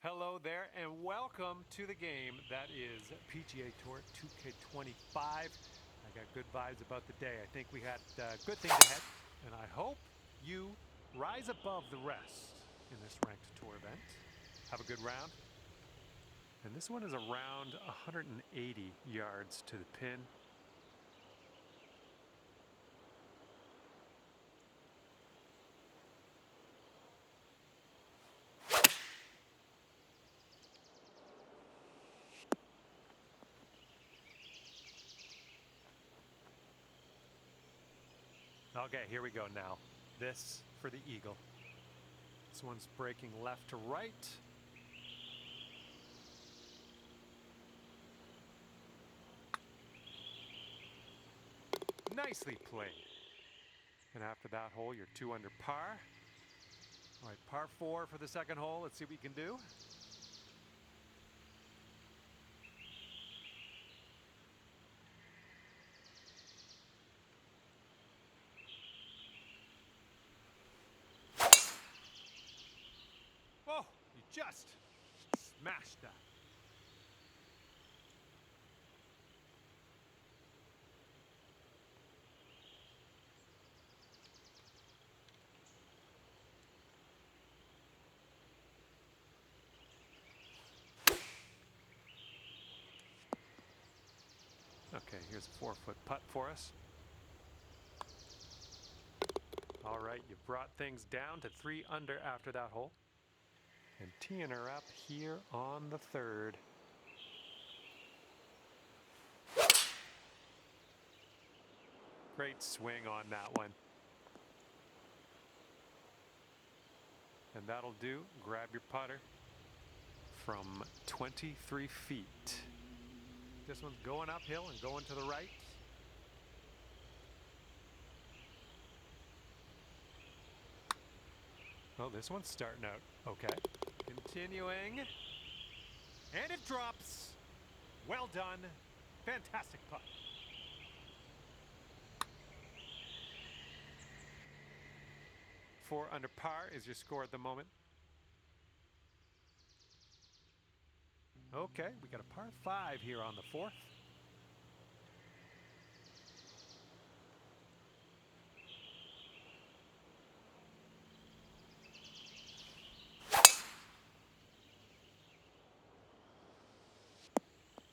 Hello there and welcome to the game that is PGA Tour 2K25. I got good vibes about the day. I think we got good things ahead, and I hope you rise above the rest in this ranked tour event. Have a good round. And this one is around 180 yards to the pin. Okay, here we go now. This for the eagle. This one's breaking left to right. Nicely played. And after that hole, you're 2 under par. All right, par 4 for the second hole. Let's see what we can do. Oh, you just smashed that. Okay, here's a 4-foot putt for us. All right, you brought things down to 3 under after that hole. And teeing her up here on the third. Great swing on that one. And that'll do. Grab your putter from 23 feet. This one's going uphill and going to the right. Oh, this one's starting out okay. Continuing. And it drops. Well done. Fantastic putt. Four under par is your score at the moment. Okay, we got a par 5 here on the 4th.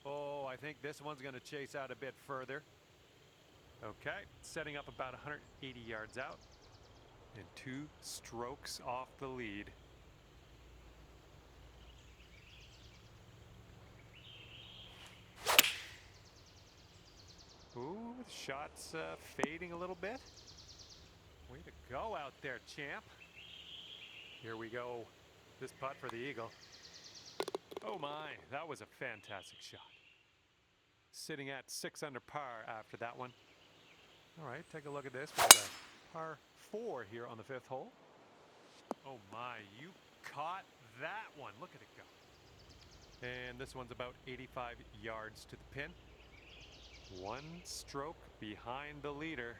Oh, I think this one's going to chase out a bit further. Okay, setting up about 180 yards out and 2 strokes off the lead. Ooh, the shot's fading a little bit. Way to go out there, champ. Here we go. This putt for the eagle. Oh my, that was a fantastic shot. Sitting at 6 under par after that one. All right, take a look at this. We got a par 4 here on the 5th hole. Oh my, you caught that one. Look at it go. And this one's about 85 yards to the pin. 1 stroke behind the leader.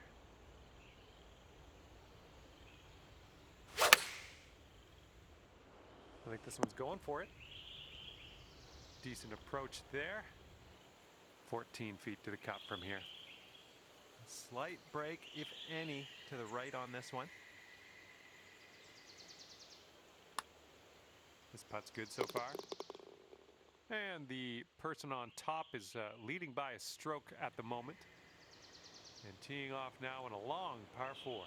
I think this one's going for it. Decent approach there. 14 feet to the cup from here. A slight break, if any, to the right on this one. This putt's good so far. And the person on top is leading by a stroke at the moment. And teeing off now in a long par 4.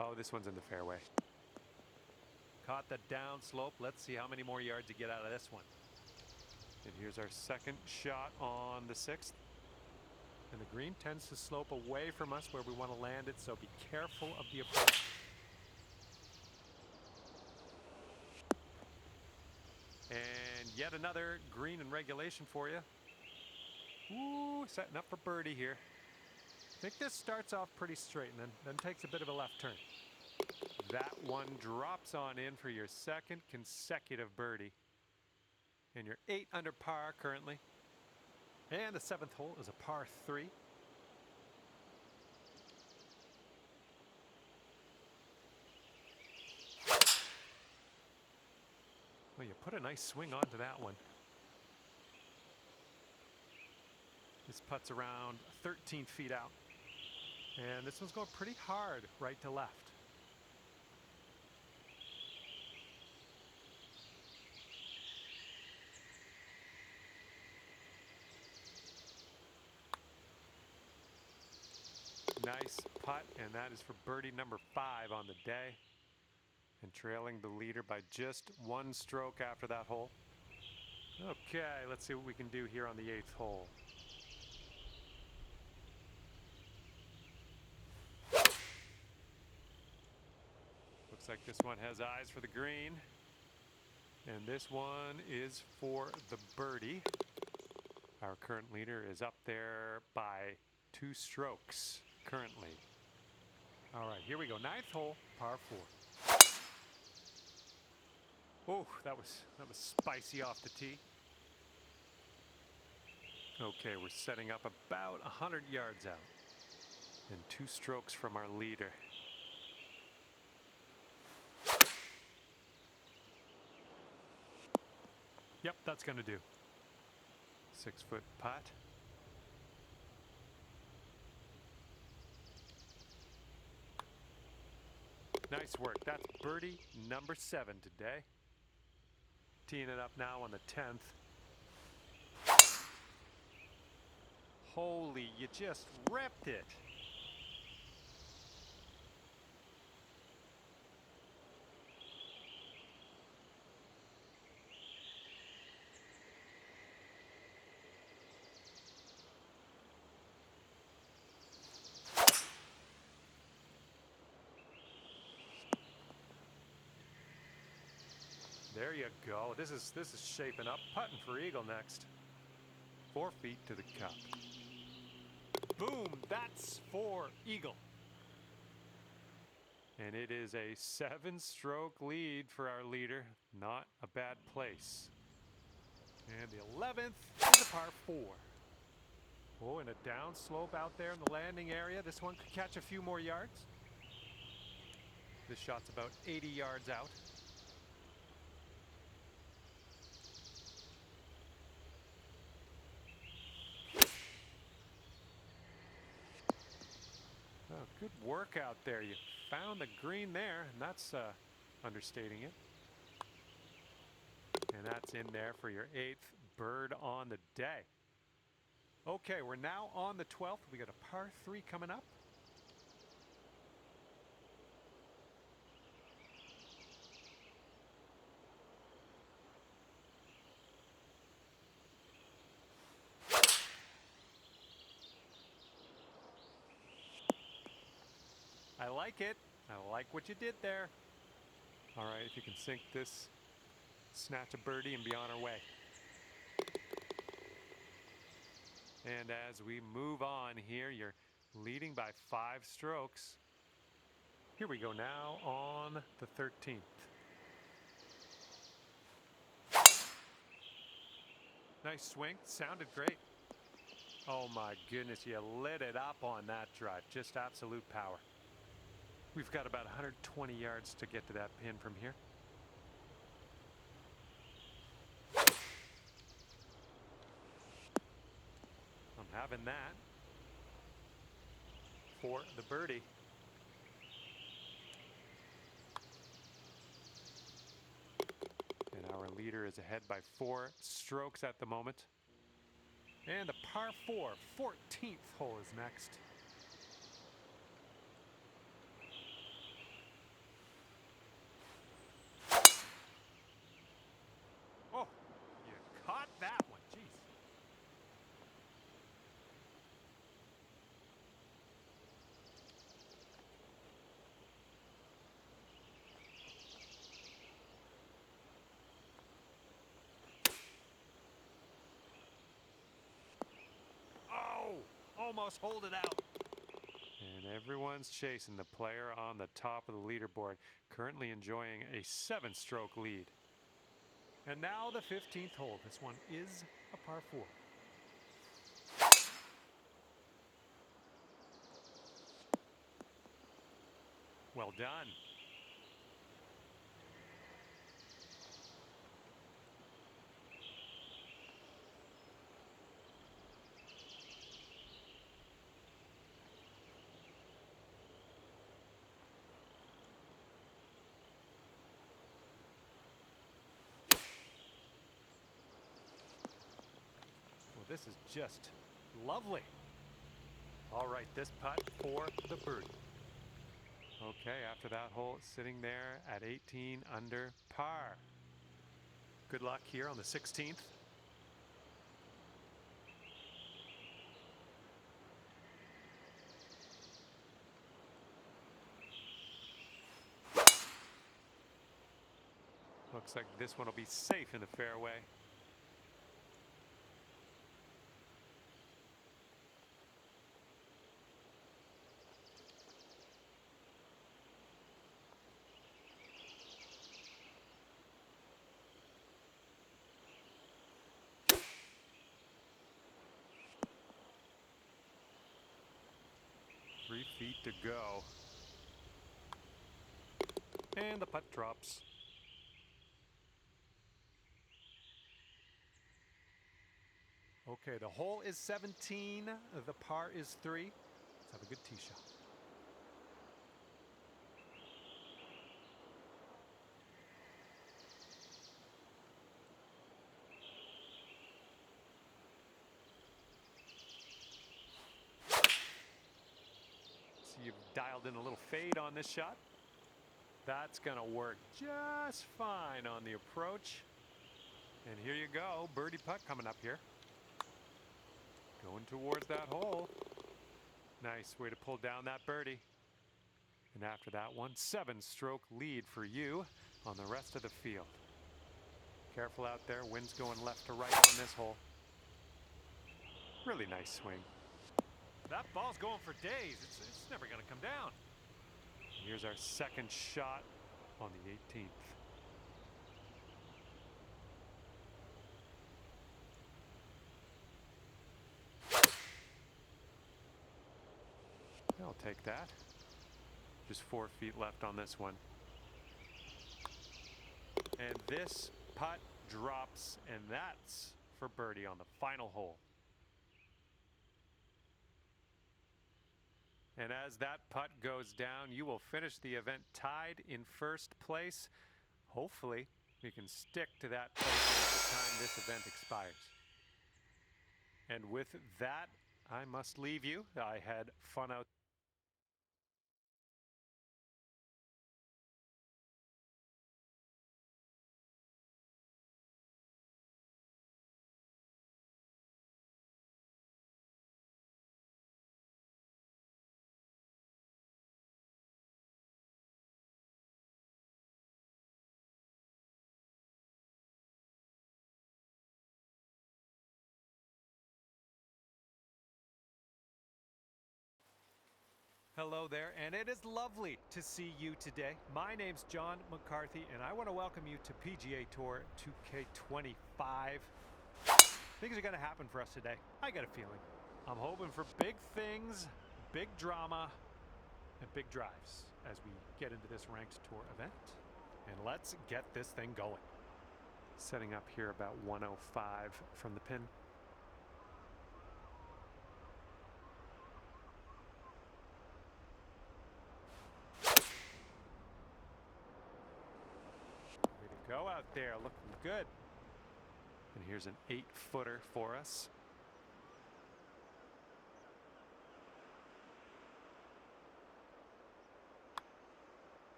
Oh, this one's in the fairway. Caught the down slope. Let's see how many more yards you get out of this one. And here's our second shot on the 6th. And the green tends to slope away from us where we want to land it, so be careful of the approach. And yet another green in regulation for you. Ooh, setting up for birdie here. I think this starts off pretty straight and then takes a bit of a left turn. That one drops on in for your second consecutive birdie. And you're 8 under par currently. And the 7th hole is a par 3. you put a nice swing onto that one. This putt's around 13 feet out. And this one's going pretty hard right to left. Nice putt, and that is for birdie number 5 on the day. And trailing the leader by just 1 stroke after that hole. Okay, let's see what we can do here on the 8th hole. Looks like this one has eyes for the green. And this one is for the birdie. Our current leader is up there by 2 strokes currently. All right, here we go. 9th hole, par 4. Oh, that was spicy off the tee. Okay, we're setting up about 100 yards out. And 2 strokes from our leader. Yep, that's going to do. 6-foot putt. Nice work. That's birdie number 7 today. Teeing it up now on the 10th. Holy, you just ripped it. There you go. This is shaping up. Putting for eagle next. 4 feet to the cup. Boom! That's for eagle. And it is a 7-stroke lead for our leader. Not a bad place. And the 11th is a par 4. Oh, and a down slope out there in the landing area. This one could catch a few more yards. This shot's about 80 yards out. Oh, good work out there. You found the green there, and that's understating it. And that's in there for your 8th bird on the day. Okay, we're now on the 12th. We got a par 3 coming up. I like it. I like what you did there. All right, if you can sink this, snatch a birdie and be on our way. And as we move on here, you're leading by 5 strokes. Here we go now on the 13th. Nice swing, sounded great. Oh my goodness, you lit it up on that drive. Just absolute power. We've got about 120 yards to get to that pin from here. I'm having that for the birdie. And our leader is ahead by 4 strokes at the moment. And the par 4, 14th hole is next. Oh, you caught that one. Jeez. Almost hold it out. And everyone's chasing the player on the top of the leaderboard, currently enjoying a 7-stroke lead. And now the 15th hole. This one is a par 4. Well done. this is just lovely. All right, this putt for the birdie. Okay, after that hole, sitting there at 18 under par. Good luck here on the 16th. Looks like this one will be safe in the fairway. Three feet to go. And the putt drops. Okay, the hole is 17. The par is 3. Let's have a good tee shot. So you've dialed in a little fade on this shot. That's going to work just fine on the approach. And here you go, birdie putt coming up here. Going towards that hole. Nice way to pull down that birdie. And after that one, 7-stroke lead for you on the rest of the field. Careful out there, wind's going left to right on this hole. Really nice swing. That ball's going for days. It's never going to come down. Here's our second shot on the 18th. I'll take that. Just 4 feet left on this one. And this putt drops, and that's for birdie on the final hole. And as that putt goes down, you will finish the event tied in first place. Hopefully, we can stick to that place by the time this event expires. And with that, I must leave you. I had fun out. Hello there, and it is lovely to see you today. My name's John McCarthy, and I want to welcome you to PGA Tour 2K25. Things are going to happen for us today. I got a feeling. I'm hoping for big things, big drama, and big drives as we get into this ranked tour event. And let's get this thing going. Setting up here about 105 from the pin. Go out there, looking good. And here's an 8-footer for us.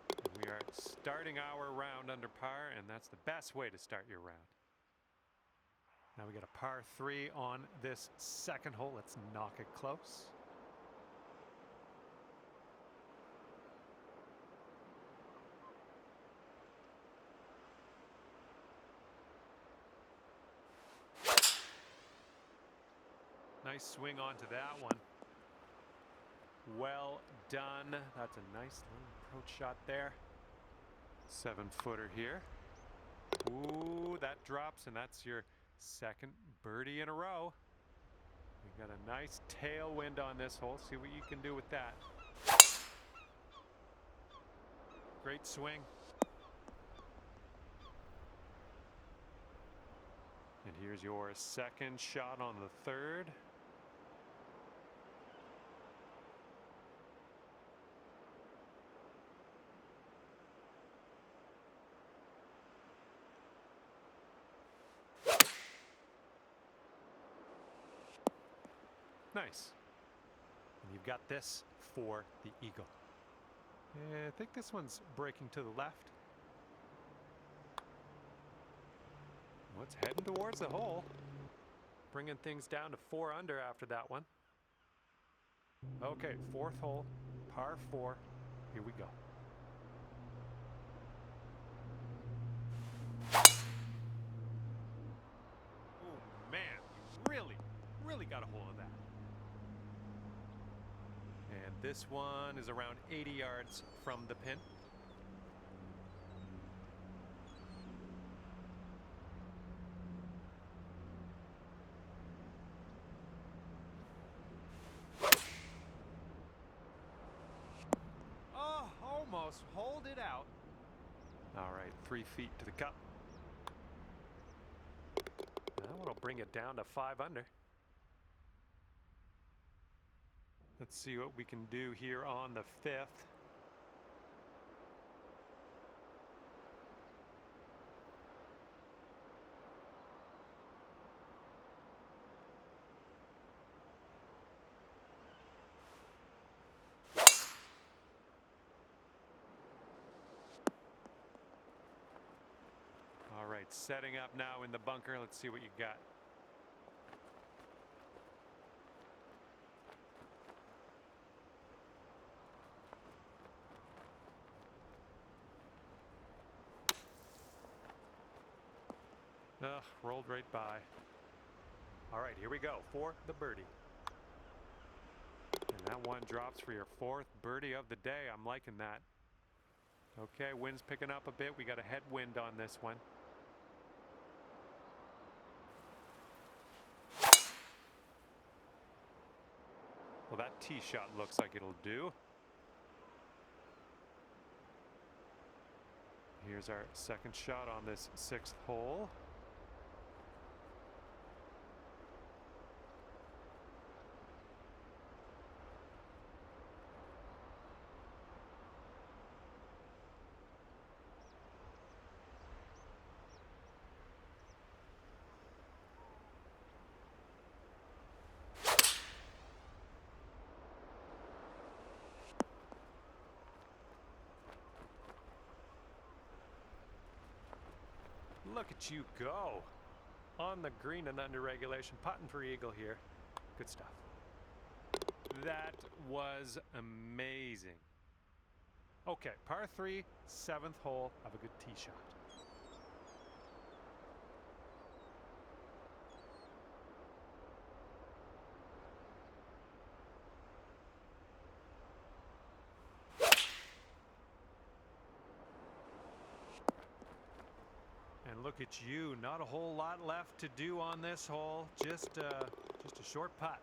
And we are starting our round under par, and that's the best way to start your round. Now we got a par 3 on this second hole. Let's knock it close. Nice swing onto that one. Well done. That's a nice little approach shot there. 7-footer here. Ooh, that drops, and that's your second birdie in a row. We got a nice tailwind on this hole. See what you can do with that. Great swing. And here's your second shot on the third. Nice. And you've got this for the eagle. I think this one's breaking to the left. Well, it's heading towards the hole. Bringing things down to 4 under after that one. Okay, 4th hole, par 4. Here we go. Oh man, you really got a hold of that. And this one is around 80 yards from the pin. Oh, almost hold it out. All right, 3 feet to the cup. That one will bring it down to 5 under. Let's see what we can do here on the 5th. All right, setting up now in the bunker. Let's see what you got. Ugh, rolled right by. All right, here we go for the birdie. And that one drops for your 4th birdie of the day. I'm liking that. Okay, wind's picking up a bit. We got a headwind on this one. Well, that tee shot looks like it'll do. Here's our 2nd shot on this 6th hole. Look at you go. On the green and under regulation, putting for eagle here. Good stuff. That was amazing. Okay, par 3, 7th hole. Have a good tee shot. And look at you, not a whole lot left to do on this hole. Just a short putt.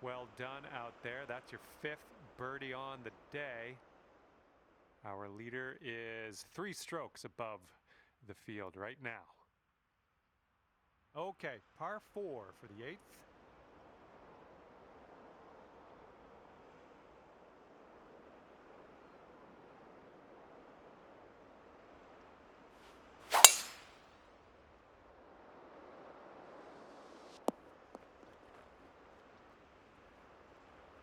Well done out there. That's your 5th birdie on the day. Our leader is 3 strokes above the field right now. Okay, par 4 for the 8th.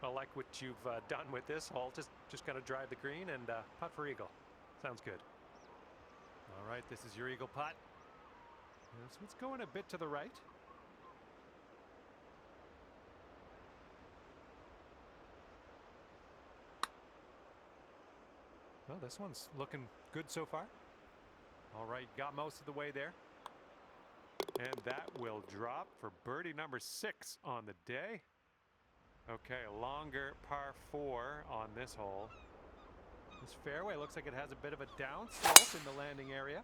I like what you've done with this hole. Just gonna drive the green and putt for eagle. Sounds good. All right, this is your eagle putt. So it's going a bit to the right. Well, this one's looking good so far. All right, got most of the way there. And that will drop for birdie number 6 on the day. Okay, a longer par 4 on this hole. This fairway looks like it has a bit of a downslope in the landing area.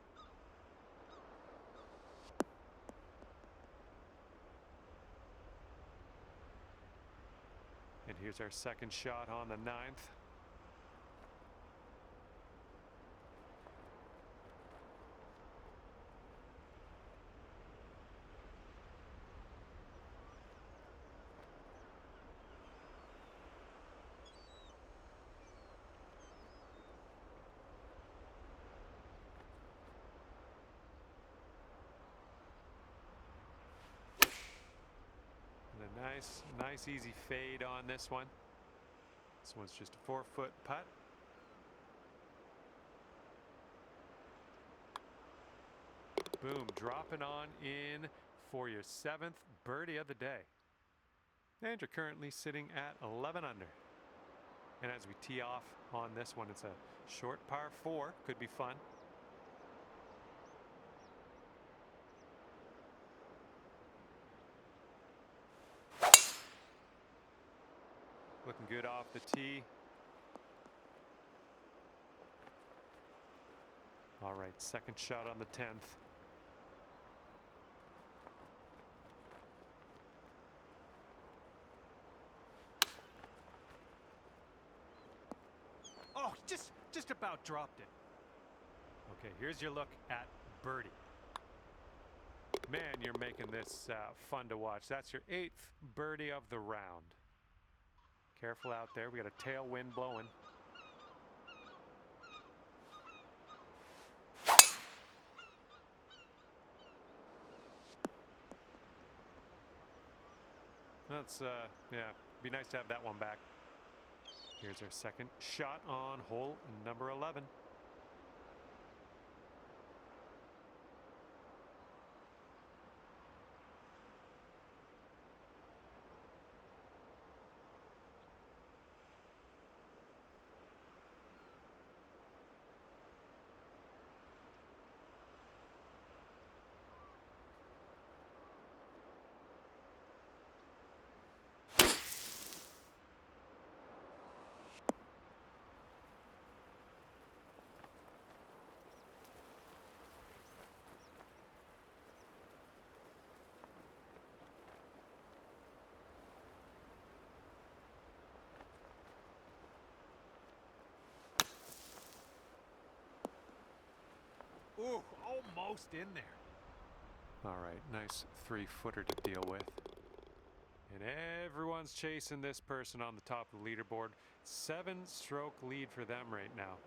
And here's our 2nd shot on the 9th. And a Nice easy fade on this one. This one's just a 4-foot putt. Boom, dropping on in for your 7th birdie of the day. And you're currently sitting at 11 under. And as we tee off on this one, it's a short par 4. Could be fun. Looking good off the tee. All right, second shot on the 10th. Oh, just about dropped it. Okay, here's your look at birdie. Man, you're making this fun to watch. That's your 8th birdie of the round. Careful out there. We got a tailwind blowing. That's yeah, be nice to have that one back. Here's our second shot on hole number 11. Ooh, almost in there. All right, nice 3-footer to deal with. And everyone's chasing this person on the top of the leaderboard. 7-stroke lead for them right now.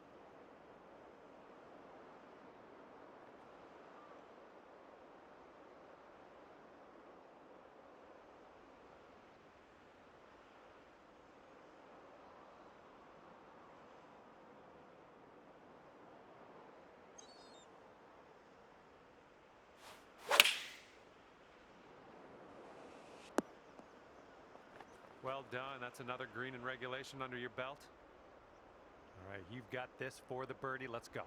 Well done. That's another green in regulation under your belt. All right, you've got this for the birdie. Let's go.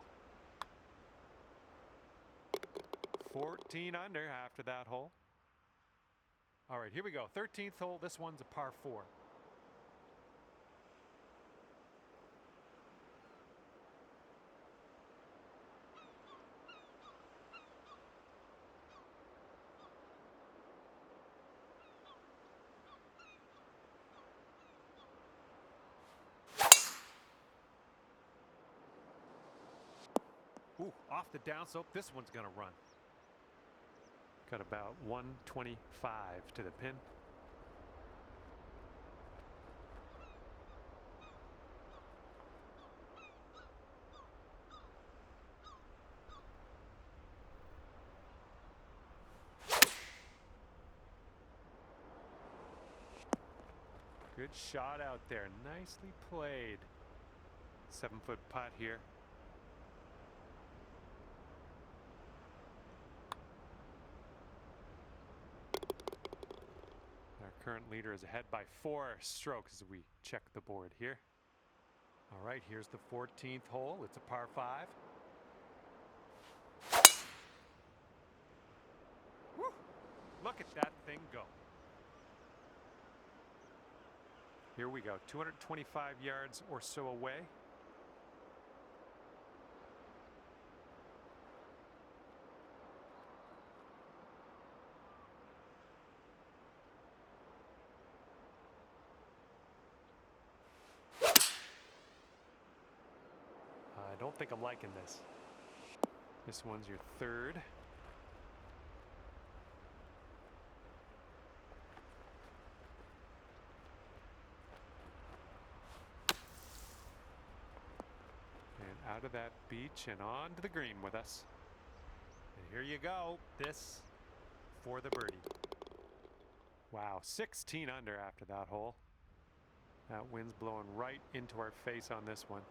14 under after that hole. All right, here we go. 13th hole. This one's a par 4. Ooh, off the downslope. This one's going to run. Got about 125 to the pin. Good shot out there. Nicely played. 7-foot putt here. Current leader is ahead by 4 strokes as we check the board here. All right, here's the 14th hole. It's a par 5. Woo! Look at that thing go. Here we go, 225 yards or so away. I don't think I'm liking this. This one's your 3rd. And out of that beach and on to the green with us. And here you go. This for the birdie. Wow, 16 under after that hole. That wind's blowing right into our face on this one.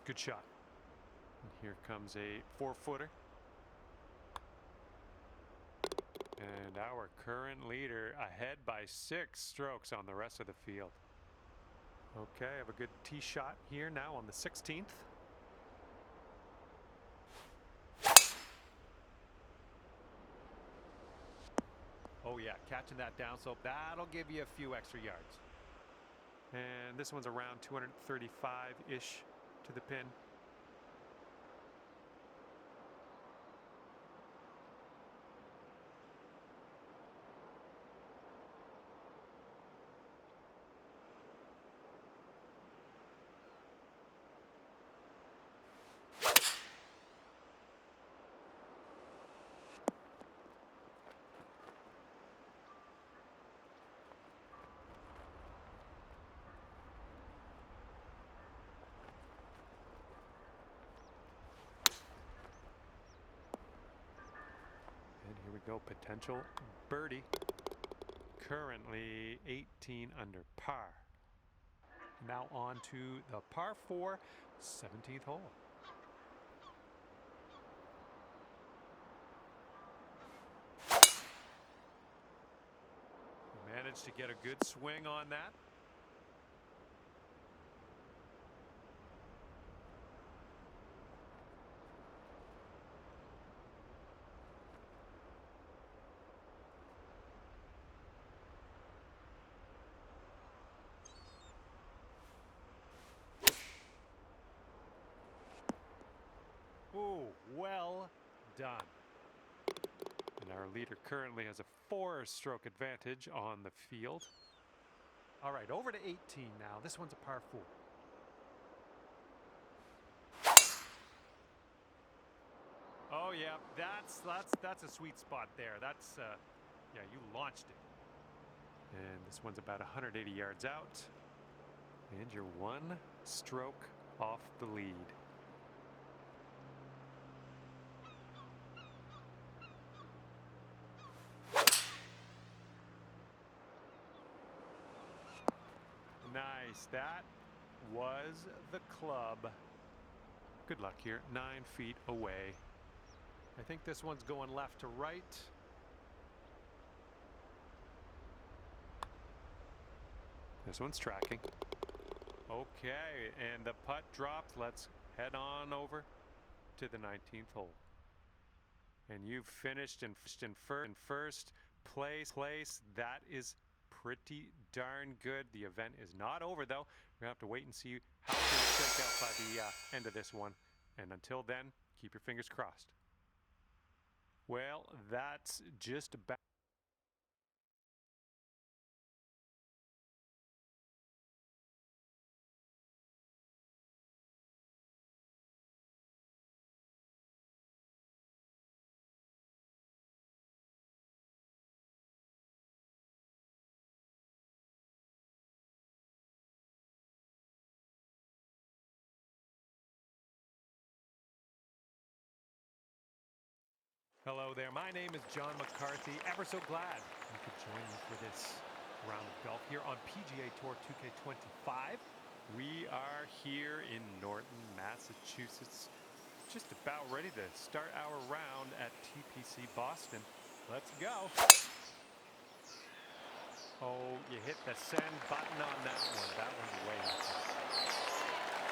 Good shot. And here comes a 4-footer. And our current leader ahead by 6 strokes on the rest of the field. Okay, I have a good tee shot here now on the 16th. Oh yeah, catching that downslope, that'll give you a few extra yards. And this one's around 235-ish to the pin. Here we go, potential birdie. Currently 18 under par. Now on to the par 4, 17th hole. Managed to get a good swing on that. Ooh, well done. And our leader currently has a 4-stroke advantage on the field. All right, over to 18 now. This one's a par 4. Oh yeah, that's a sweet spot there. That's yeah, you launched it. And this one's about 180 yards out. And you're 1 stroke off the lead. Nice. That was the club. Good luck here. 9 feet away. I think this one's going left to right. This one's tracking. Okay, and the putt dropped. Let's head on over to the 19th hole. And you've finished in first place. That is pretty darn good. The event is not over, though. We're going to have to wait and see how things shake out by the end of this one. And until then, keep your fingers crossed. Well, that's just about... Hello there, my name is John McCarthy. Ever so glad you could join me for this round of golf here on PGA Tour 2K25. We are here in Norton, Massachusetts, just about ready to start our round at TPC Boston. Let's go. Oh, you hit the send button on that one. That one's way up there.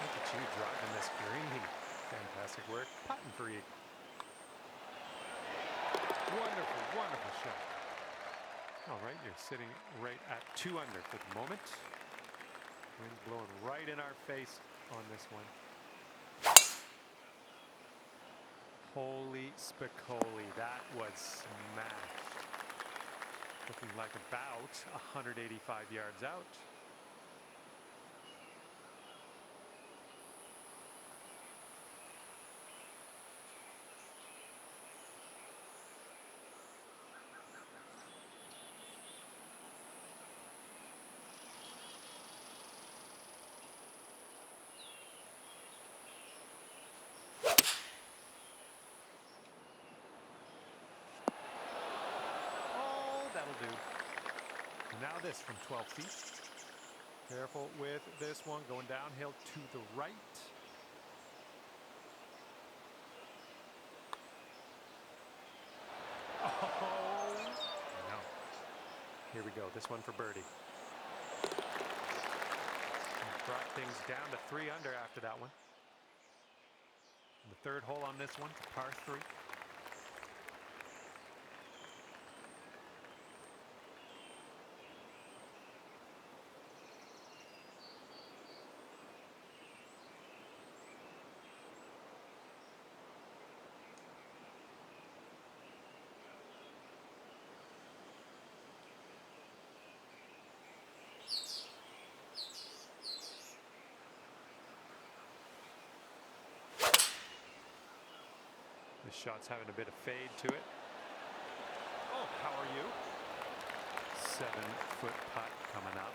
Look at you driving this green. Fantastic work. Putting for you. Wonderful, wonderful shot. All right, you're sitting right at 2 under for the moment. Wind's blowing right in our face on this one. Holy spicoli, that was smashed. Looking like about 185 yards out. Now this from 12 feet. Careful with this one, going downhill to the right. Oh, no. Here we go, this one for birdie. Brought things down to 3 under after that one. The third hole on this one, par 3. This shot's having a bit of fade to it. Oh, how are you? 7-foot putt coming up.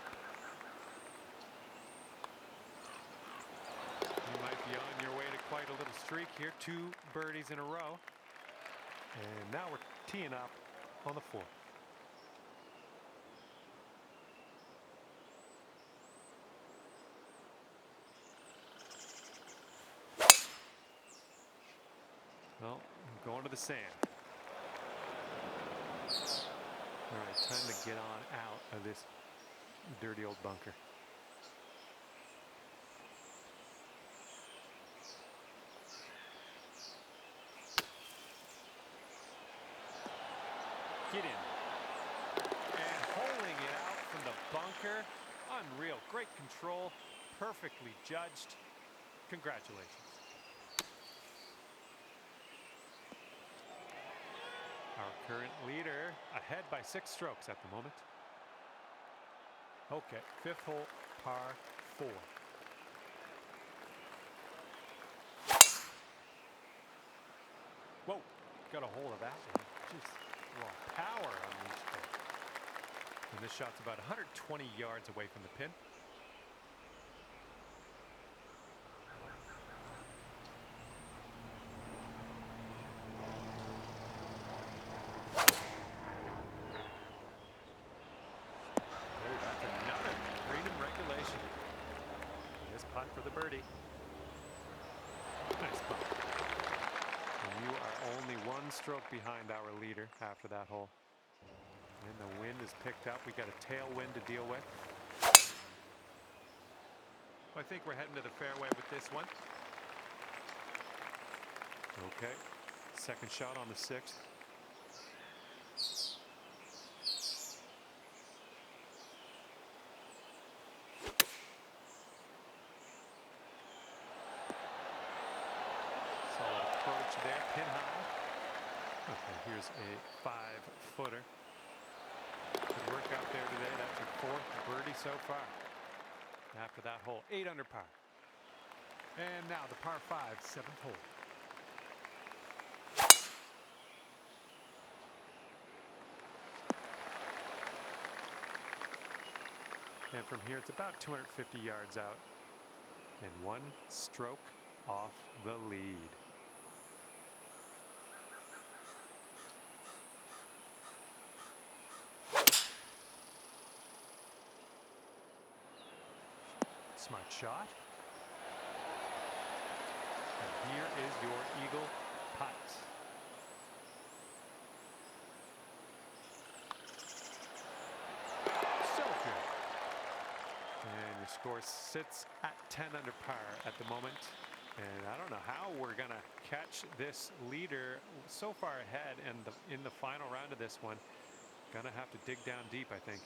You might be on your way to quite a little streak here. 2 birdies in a row. And now we're teeing up on the 4th. Well, I'm going to the sand. All right, time to get on out of this dirty old bunker. Get in. And holding it out from the bunker. Unreal. Great control. Perfectly judged. Congratulations. Our current leader ahead by 6 strokes at the moment. Okay, 5th hole, par 4. Whoa, got a hold of that one. Just raw power unleashed there. And this shot's about 120 yards away from the pin. For the birdie. Nice putt. And you are only 1 stroke behind our leader after that hole. And the wind is picked up. We got a tailwind to deal with. I think we're heading to the fairway with this one. Okay. 2nd shot on the 6th. There, pin high. Okay, here's a 5-footer. Good work out there today. That's your 4th birdie so far. After that hole, 8 under par. And now the par 5, 7th hole. And from here, it's about 250 yards out. And 1 stroke off the lead. Smart shot. And here is your eagle putt. So good. And your score sits at 10 under par at the moment. And I don't know how we're going to catch this leader so far ahead and in the final round of this one. Gonna have to dig down deep, I think.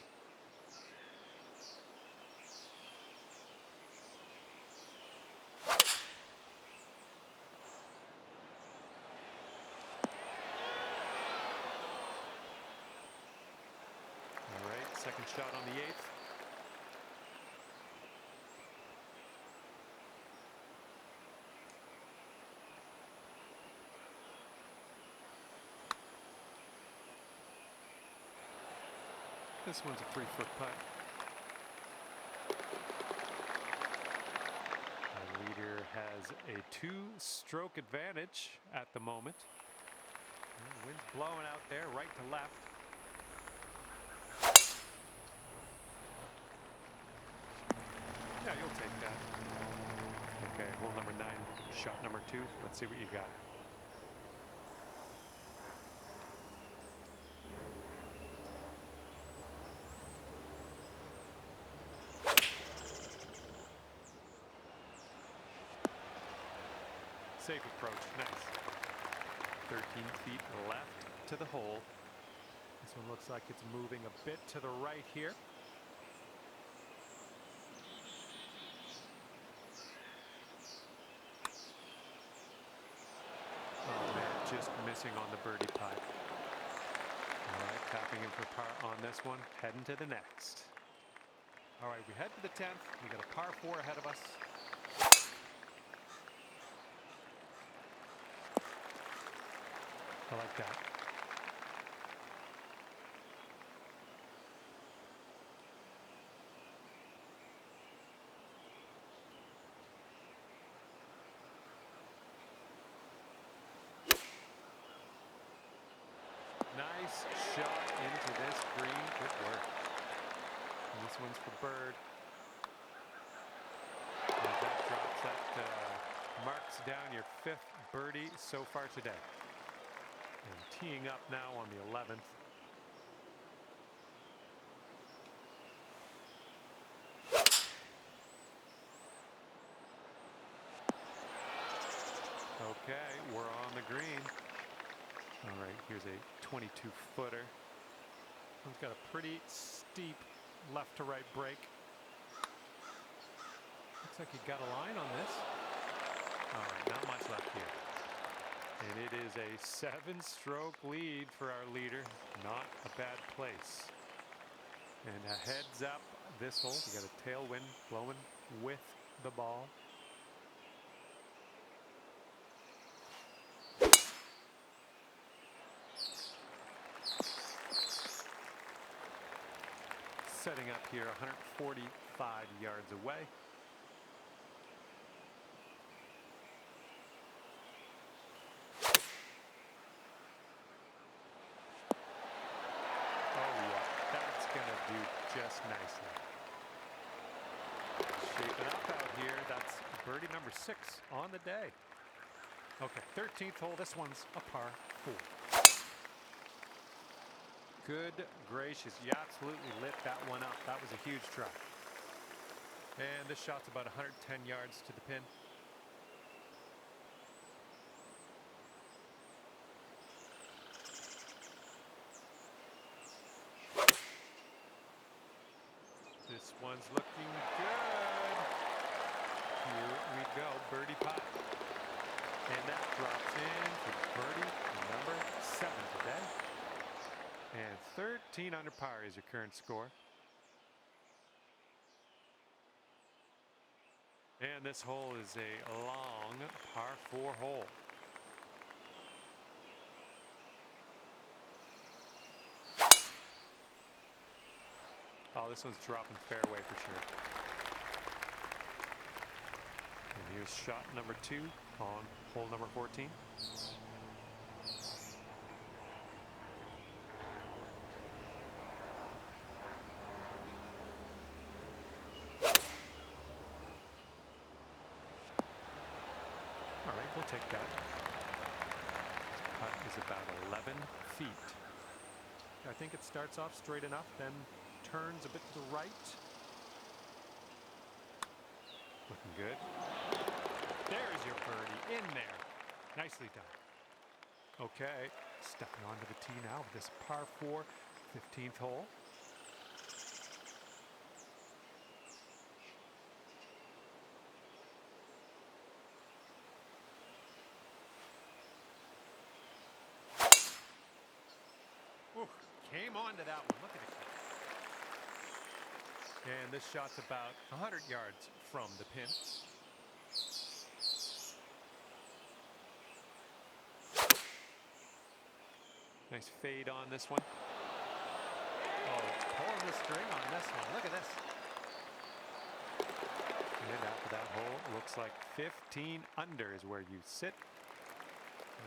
Second shot on the 8th. This one's a 3-foot putt. Our leader has a 2-stroke advantage at the moment. The wind's blowing out there right to left. Yeah, you'll take that. Okay, hole number 9, shot number 2. Let's see what you got. Safe approach, nice. 13 feet left to the hole. This one looks like it's moving a bit to the right here. Oh man, just missing on the birdie putt. All right, tapping in for par on this one, heading to the next. All right, we head to the 10th. We got a par 4 ahead of us. I like that. Nice shot into this green. Good work. And this one's for bird. And that drops, that marks down your 5th birdie so far today. And teeing up now on the 11th. Okay, we're on the green. All right, here's a 22-footer. It's got a pretty steep left to right break. Looks like you got a line on this. All right, not much left here. And it is a 7-stroke lead for our leader. Not a bad place. And a heads up this hole. We got a tailwind blowing with the ball. Setting up here 145 yards away. Do just nicely. Shaping up out here. That's birdie number 6 on the day. Okay, 13th hole. This one's a par 4. Good gracious, you absolutely lit that one up. That was a huge try. And this shot's about 110 yards to the pin. This one's looking good. Here we go, birdie putt. And that drops in for birdie number 7 today. And 13 under par is your current score. And this hole is a long par 4 hole. Oh, this one's dropping fairway for sure. And here's shot number 2 on hole number 14. All right, we'll take that. This putt is about 11 feet. I think it starts off straight enough, then turns a bit to the right. Looking good. There's your birdie in there. Nicely done. Okay, stepping onto the tee now with this par 4, 15th hole. Ooh, came onto that one. Look at it. And this shot's about 100 yards from the pin. Nice fade on this one. Oh, pulling the string on this one. Look at this. And after that hole, it looks like 15 under is where you sit.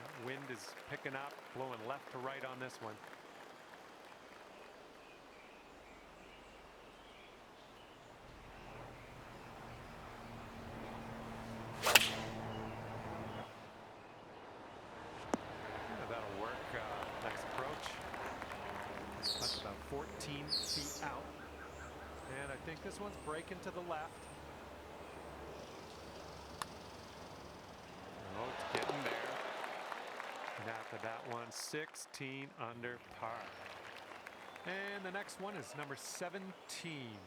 That wind is picking up, blowing left to right on this one. think this one's breaking to the left. Oh, it's getting there. And after that one, 16 under par. And the next one is number 17.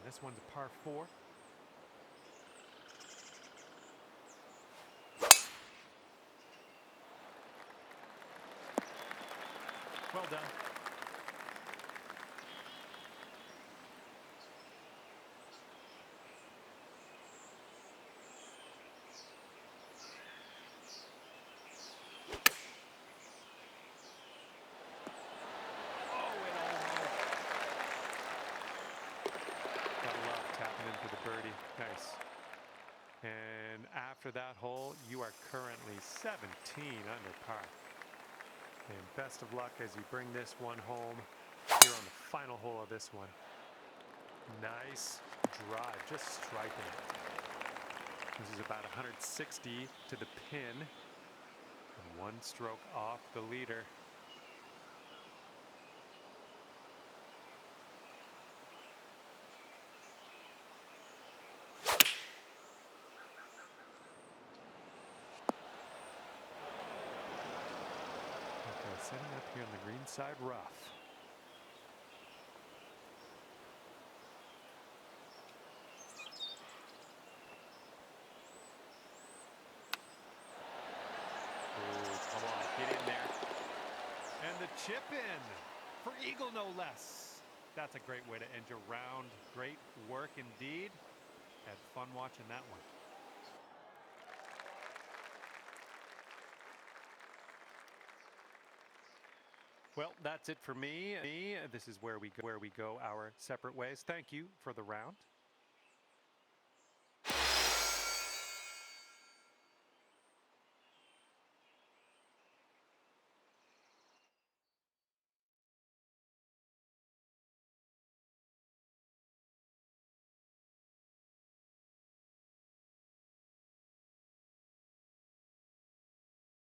This one's a par 4. Well done. Into the birdie. Nice. And after that hole, you are currently 17 under par. And best of luck as you bring this one home here on the final hole of this one. Nice drive, just striking it. This is about 160 to the pin. And one stroke off the leader. Setting up here on the green side rough. Oh, come on, get in there. And the chip in for eagle, no less. That's a great way to end your round. Great work indeed. Had fun watching that one. Well, that's it for me. This is where we go our separate ways. Thank you for the round.